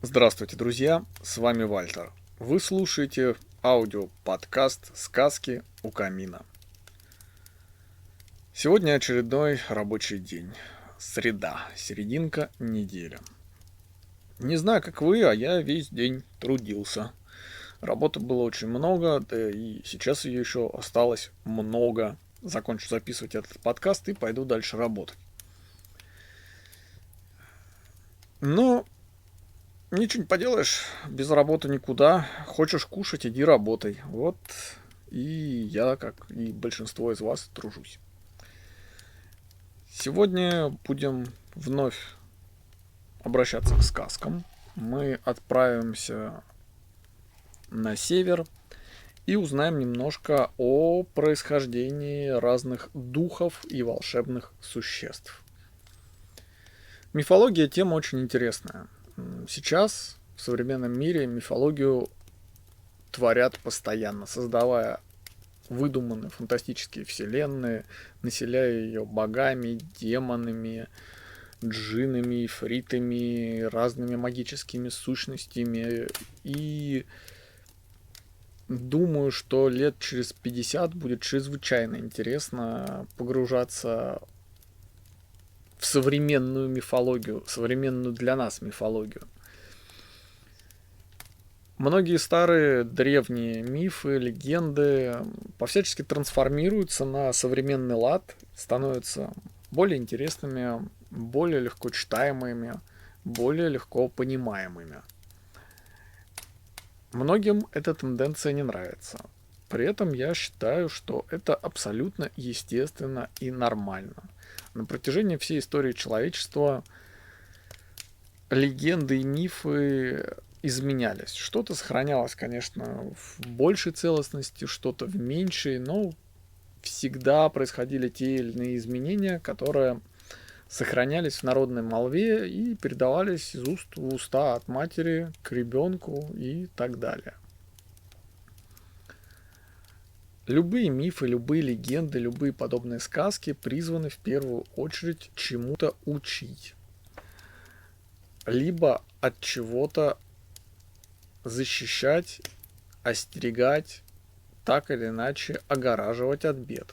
Здравствуйте, друзья! С вами Вальтер. Вы слушаете аудиоподкаст «Сказки у камина». Сегодня очередной рабочий день. Среда, серединка недели. Не знаю, как вы, а я весь день трудился. Работы было очень много, да и сейчас ее еще осталось много. Закончу записывать этот подкаст и пойду дальше работать. Но ничего не поделаешь, без работы никуда. Хочешь кушать, иди работай. Вот и я, как и большинство из вас, тружусь. Сегодня будем вновь обращаться к сказкам. Мы отправимся на север и узнаем немножко о происхождении разных духов и волшебных существ. Мифология тема очень интересная. Сейчас в современном мире мифологию творят постоянно, создавая выдуманные фантастические вселенные, населяя ее богами, демонами, джиннами, ифритами, разными магическими сущностями. И думаю, что лет через 50 будет чрезвычайно интересно погружаться в современную мифологию, современную для нас мифологию. Многие старые древние мифы, легенды по-всячески трансформируются на современный лад, становятся более интересными, более легко читаемыми, более легко понимаемыми. Многим эта тенденция не нравится. При этом я считаю, что это абсолютно естественно и нормально. На протяжении всей истории человечества легенды и мифы изменялись. Что-то сохранялось, конечно, в большей целостности, что-то в меньшей, но всегда происходили те или иные изменения, которые сохранялись в народной молве и передавались из уст в уста от матери к ребенку и так далее. Любые мифы, любые легенды, любые подобные сказки призваны в первую очередь чему-то учить, либо от чего-то защищать, остерегать, так или иначе огораживать от бед.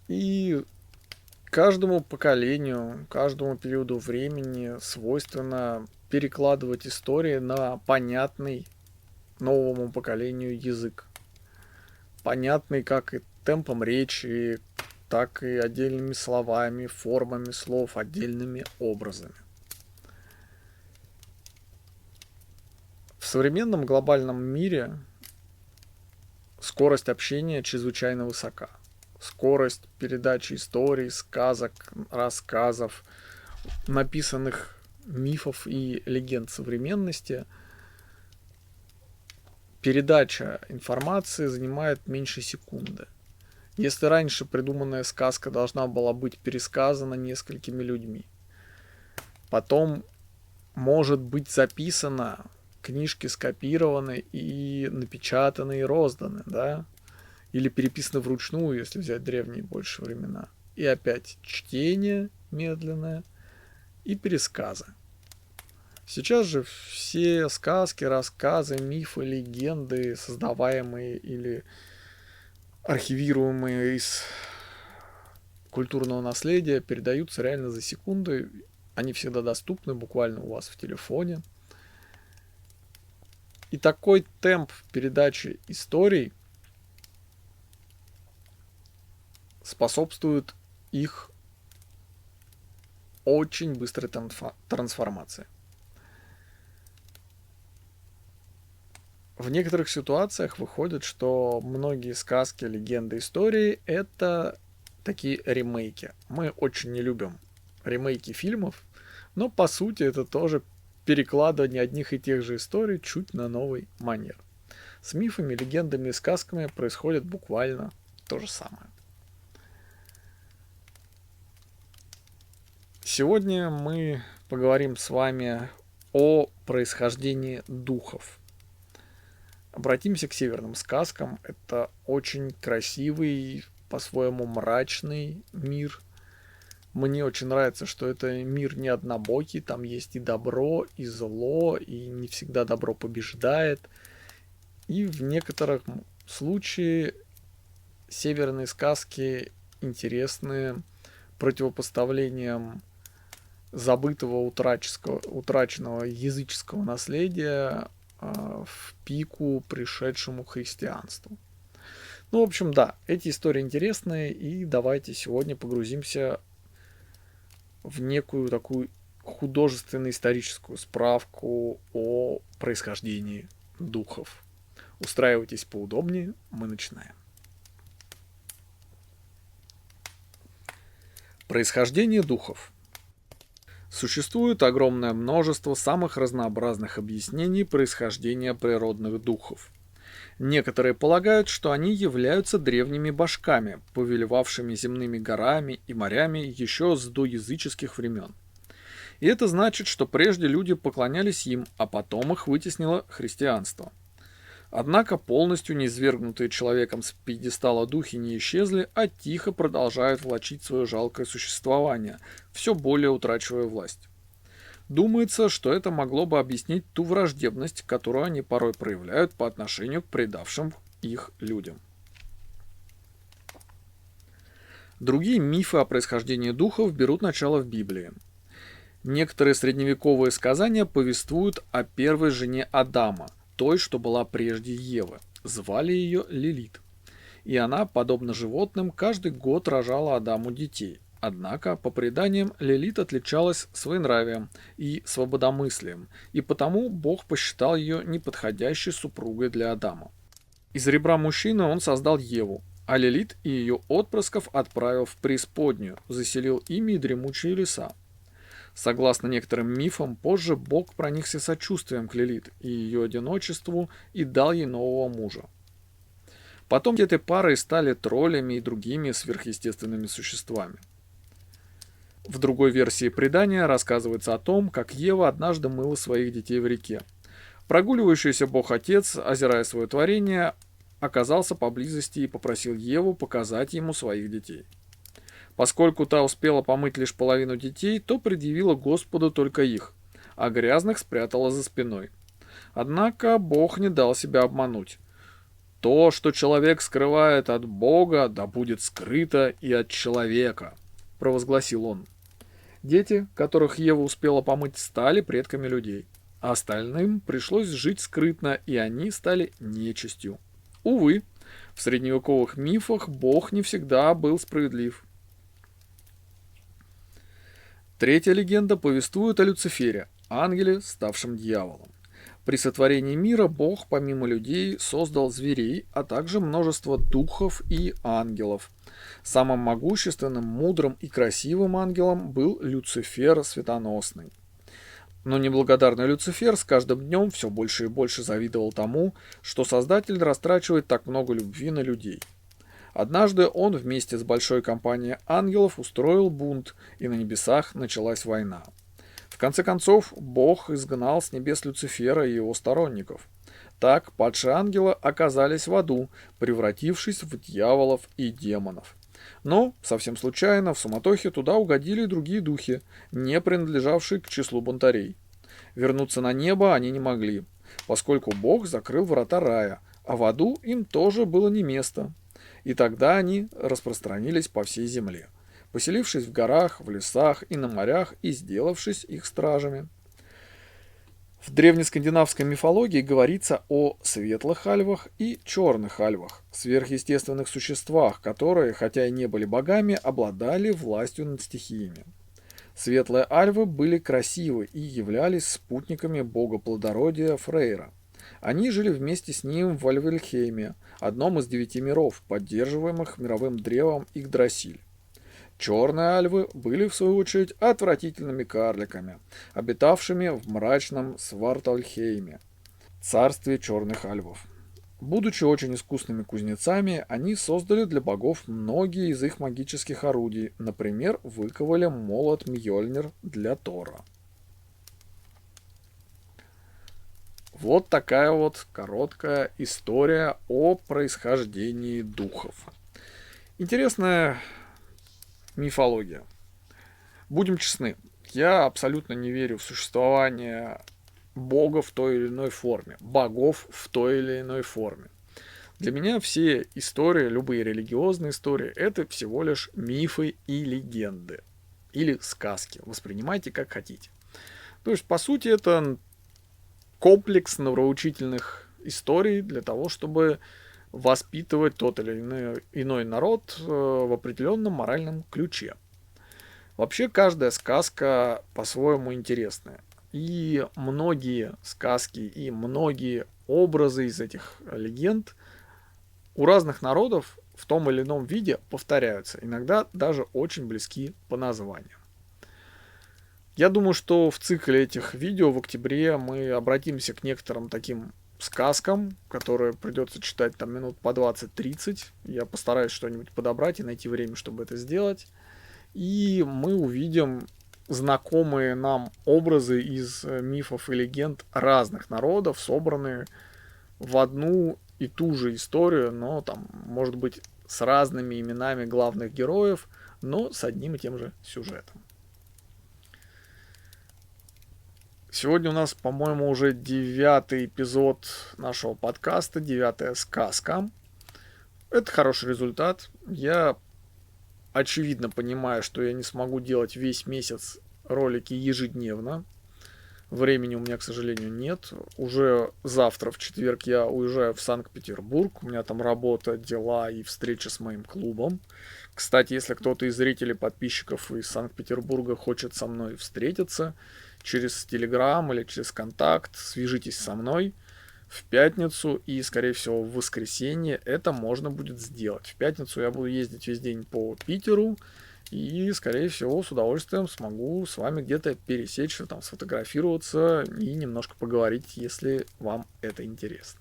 И каждому поколению, каждому периоду времени свойственно перекладывать истории на понятный новому поколению язык. Понятный как и темпом речи, так и отдельными словами, формами слов, отдельными образами. В современном глобальном мире скорость общения чрезвычайно высока. Скорость передачи историй, сказок, рассказов, написанных мифов и легенд современности, передача информации занимает меньше секунды. Если раньше придуманная сказка должна была быть пересказана несколькими людьми, потом может быть записана, книжки скопированы и напечатаны и розданы, да? Или переписаны вручную, если взять древние больше времена. И опять чтение медленное и пересказы. Сейчас же все сказки, рассказы, мифы, легенды, создаваемые или архивируемые из культурного наследия, передаются реально за секунды. Они всегда доступны буквально у вас в телефоне. И такой темп передачи историй способствует их очень быстрой трансформации. В некоторых ситуациях выходит, что многие сказки, легенды, истории — это такие ремейки. Мы очень не любим ремейки фильмов, но по сути это тоже перекладывание одних и тех же историй чуть на новый манер. С мифами, легендами и сказками происходит буквально то же самое. Сегодня мы поговорим с вами о происхождении духов. Обратимся к северным сказкам. Это очень красивый, по-своему мрачный мир, Мне очень нравится, что это мир не однобокий, там есть и добро, и зло, и не всегда добро побеждает. И в некоторых случаях северные сказки интересны противопоставлением забытого утраченного языческого наследия в пику пришедшему христианству. Ну, в общем, да, эти истории интересные, и давайте сегодня погрузимся в некую такую художественно-историческую справку о происхождении духов. Устраивайтесь поудобнее, мы начинаем. Происхождение духов. Существует огромное множество самых разнообразных объяснений происхождения природных духов. Некоторые полагают, что они являются древними божками, повелевавшими земными горами и морями еще с доязыческих времен. И это значит, что прежде люди поклонялись им, а потом их вытеснило христианство. Однако полностью низвергнутые человеком с пьедестала духи не исчезли, а тихо продолжают влачить свое жалкое существование, все более утрачивая власть. Думается, что это могло бы объяснить ту враждебность, которую они порой проявляют по отношению к предавшим их людям. Другие мифы о происхождении духов берут начало в Библии. Некоторые средневековые сказания повествуют о первой жене Адама, той, что была прежде Евы. Звали ее Лилит. И она, подобно животным, каждый год рожала Адаму детей. Однако, по преданиям, Лилит отличалась своенравием и свободомыслием, и потому Бог посчитал ее неподходящей супругой для Адама. Из ребра мужчины он создал Еву, а Лилит и ее отпрысков отправил в преисподнюю, заселил ими дремучие леса. Согласно некоторым мифам, позже Бог проникся сочувствием к Лилит и ее одиночеству и дал ей нового мужа. Потом этой парой стали троллями и другими сверхъестественными существами. В другой версии предания рассказывается о том, как Ева однажды мыла своих детей в реке. Прогуливающийся Бог-Отец, озирая свое творение, оказался поблизости и попросил Еву показать ему своих детей. Поскольку та успела помыть лишь половину детей, то предъявила Господу только их, а грязных спрятала за спиной. Однако Бог не дал себя обмануть. То, что человек скрывает от Бога, да будет скрыто и от человека, провозгласил он. Дети, которых Ева успела помыть, стали предками людей, а остальным пришлось жить скрытно, и они стали нечистью. Увы, в средневековых мифах Бог не всегда был справедлив. Третья легенда повествует о Люцифере, ангеле, ставшем дьяволом. При сотворении мира Бог, помимо людей, создал зверей, а также множество духов и ангелов. Самым могущественным, мудрым и красивым ангелом был Люцифер Светоносный. Но неблагодарный Люцифер с каждым днем все больше и больше завидовал тому, что Создатель растрачивает так много любви на людей. Однажды он вместе с большой компанией ангелов устроил бунт, и на небесах началась война. В конце концов, Бог изгнал с небес Люцифера и его сторонников. Так падшие ангелы оказались в аду, превратившись в дьяволов и демонов. Но, совсем случайно, в суматохе туда угодили и другие духи, не принадлежавшие к числу бунтарей. Вернуться на небо они не могли, поскольку Бог закрыл врата рая, а в аду им тоже было не место. И тогда они распространились по всей земле, поселившись в горах, в лесах и на морях и сделавшись их стражами. В древнескандинавской мифологии говорится о светлых альвах и черных альвах, сверхъестественных существах, которые, хотя и не были богами, обладали властью над стихиями. Светлые альвы были красивы и являлись спутниками бога плодородия Фрейра. Они жили вместе с ним в Альвельхейме, одном из 9 миров, поддерживаемых мировым древом Игдрасиль. Черные альвы были, в свою очередь, отвратительными карликами, обитавшими в мрачном Свартальхейме, царстве черных альвов. Будучи очень искусными кузнецами, они создали для богов многие из их магических орудий, например, выковали молот Мьёльнир для Тора. Вот такая вот короткая история о происхождении духов. Интересная мифология. Будем честны, я абсолютно не верю в существование Бога в той или иной форме, богов в той или иной форме. Для меня все истории, любые религиозные истории, это всего лишь мифы и легенды. Или сказки. Воспринимайте как хотите. То есть, по сути, это комплекс нравоучительных историй для того, чтобы воспитывать тот или иной народ в определенном моральном ключе. Вообще, каждая сказка по-своему интересная. И многие сказки, и многие образы из этих легенд у разных народов в том или ином виде повторяются. Иногда даже очень близки по названию. Я думаю, что в цикле этих видео в октябре мы обратимся к некоторым таким сказкам, которые придется читать там минут по 20-30. Я постараюсь что-нибудь подобрать и найти время, чтобы это сделать. И мы увидим знакомые нам образы из мифов и легенд разных народов, собранные в одну и ту же историю, но там, может быть, с разными именами главных героев, но с одним и тем же сюжетом. Сегодня у нас, по-моему, уже 9-й эпизод нашего подкаста, 9-я сказка. Это хороший результат. Я очевидно понимаю, что я не смогу делать весь месяц ролики ежедневно. Времени у меня, к сожалению, нет. Уже завтра, в четверг, я уезжаю в Санкт-Петербург. У меня там работа, дела и встреча с моим клубом. Кстати, если кто-то из зрителей, подписчиков из Санкт-Петербурга хочет со мной встретиться через Телеграм или через Контакт, свяжитесь со мной в пятницу и, скорее всего, в воскресенье это можно будет сделать. В пятницу я буду ездить весь день по Питеру и, скорее всего, с удовольствием смогу с вами где-то пересечься, там, сфотографироваться и немножко поговорить, если вам это интересно.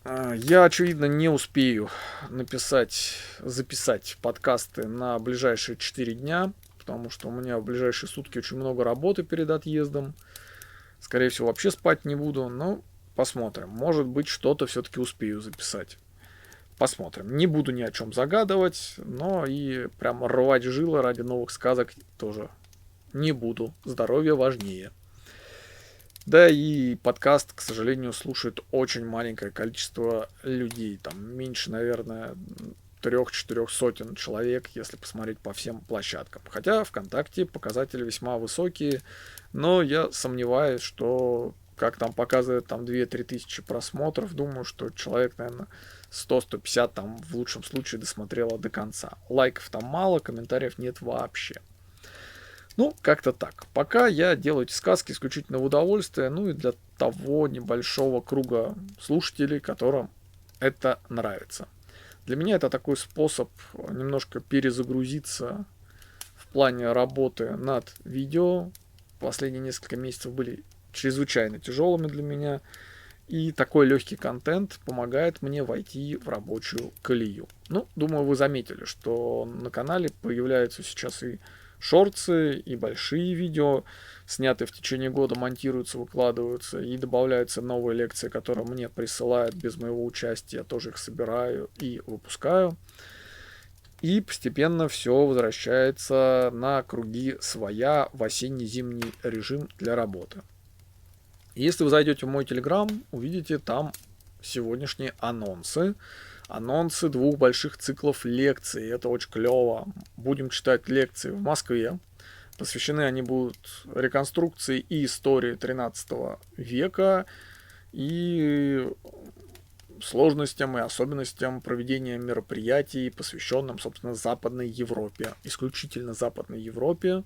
Я, очевидно, не успею записать подкасты на ближайшие 4 дня, потому что у меня в ближайшие сутки очень много работы перед отъездом. Скорее всего, вообще спать не буду, но посмотрим. Может быть, что-то все-таки успею записать. Посмотрим. Не буду ни о чем загадывать, но и прям рвать жилы ради новых сказок тоже не буду. Здоровье важнее. Да и подкаст, к сожалению, слушает очень маленькое количество людей. Там меньше, наверное, 3-4 сотен человек, если посмотреть по всем площадкам. Хотя ВКонтакте показатели весьма высокие, но я сомневаюсь, что, как там показывает, там 2-3 тысячи просмотров, думаю, что человек, наверное, 100-150 там в лучшем случае досмотрело до конца. Лайков там мало, комментариев нет вообще. Ну, как-то так. Пока я делаю эти сказки исключительно в удовольствие, ну и для того небольшого круга слушателей, которым это нравится. Для меня это такой способ немножко перезагрузиться в плане работы над видео. Последние несколько месяцев были чрезвычайно тяжелыми для меня. И такой легкий контент помогает мне войти в рабочую колею. Ну, думаю, вы заметили, что на канале появляются сейчас и шортсы, и большие видео, снятые в течение года, монтируются, выкладываются, и добавляются новые лекции, которые мне присылают без моего участия, я тоже их собираю и выпускаю. И постепенно все возвращается на круги своя в осенне-зимний режим для работы. Если вы зайдете в мой Телеграм, увидите там сегодняшние анонсы. Анонсы 2 больших циклов лекций. Это очень клево. Будем читать лекции в Москве. Посвящены они будут реконструкции и истории 13 века и сложностям и особенностям проведения мероприятий, посвященным, собственно, Западной Европе. Исключительно Западной Европе.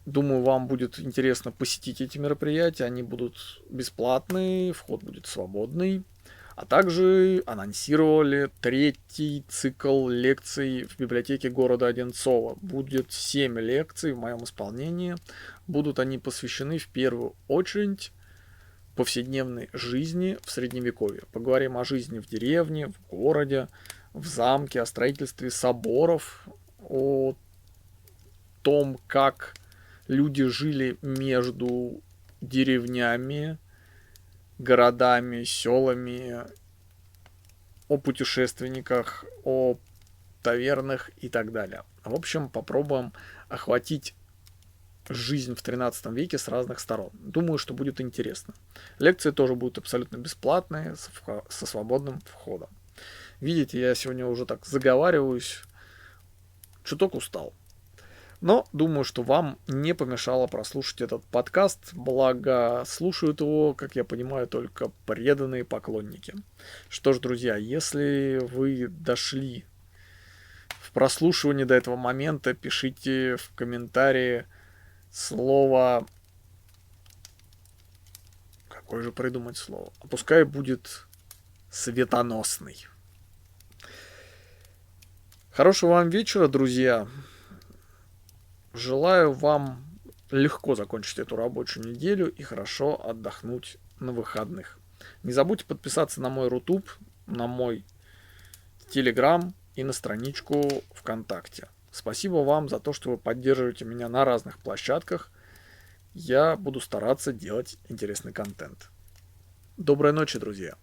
Думаю, вам будет интересно посетить эти мероприятия. Они будут бесплатные, вход будет свободный. А также анонсировали 3-й цикл лекций в библиотеке города Одинцово. Будет 7 лекций в моем исполнении. Будут они посвящены в первую очередь повседневной жизни в Средневековье. Поговорим о жизни в деревне, в городе, в замке, о строительстве соборов, о том, как люди жили между деревнями, городами, селами, о путешественниках, о тавернах и так далее. В общем, попробуем охватить жизнь в 13 веке с разных сторон. Думаю, что будет интересно. Лекции тоже будут абсолютно бесплатные, со свободным входом. Видите, я сегодня уже так заговариваюсь, чуток устал. Но думаю, что вам не помешало прослушать этот подкаст, благо слушают его, как я понимаю, только преданные поклонники. Что ж, друзья, если вы дошли в прослушивании до этого момента, пишите в комментарии слово... Какое же придумать слово? А пускай будет светоносный. Хорошего вам вечера, друзья. Желаю вам легко закончить эту рабочую неделю и хорошо отдохнуть на выходных. Не забудьте подписаться на мой Рутуб, на мой Телеграм и на страничку ВКонтакте. Спасибо вам за то, что вы поддерживаете меня на разных площадках. Я буду стараться делать интересный контент. Доброй ночи, друзья!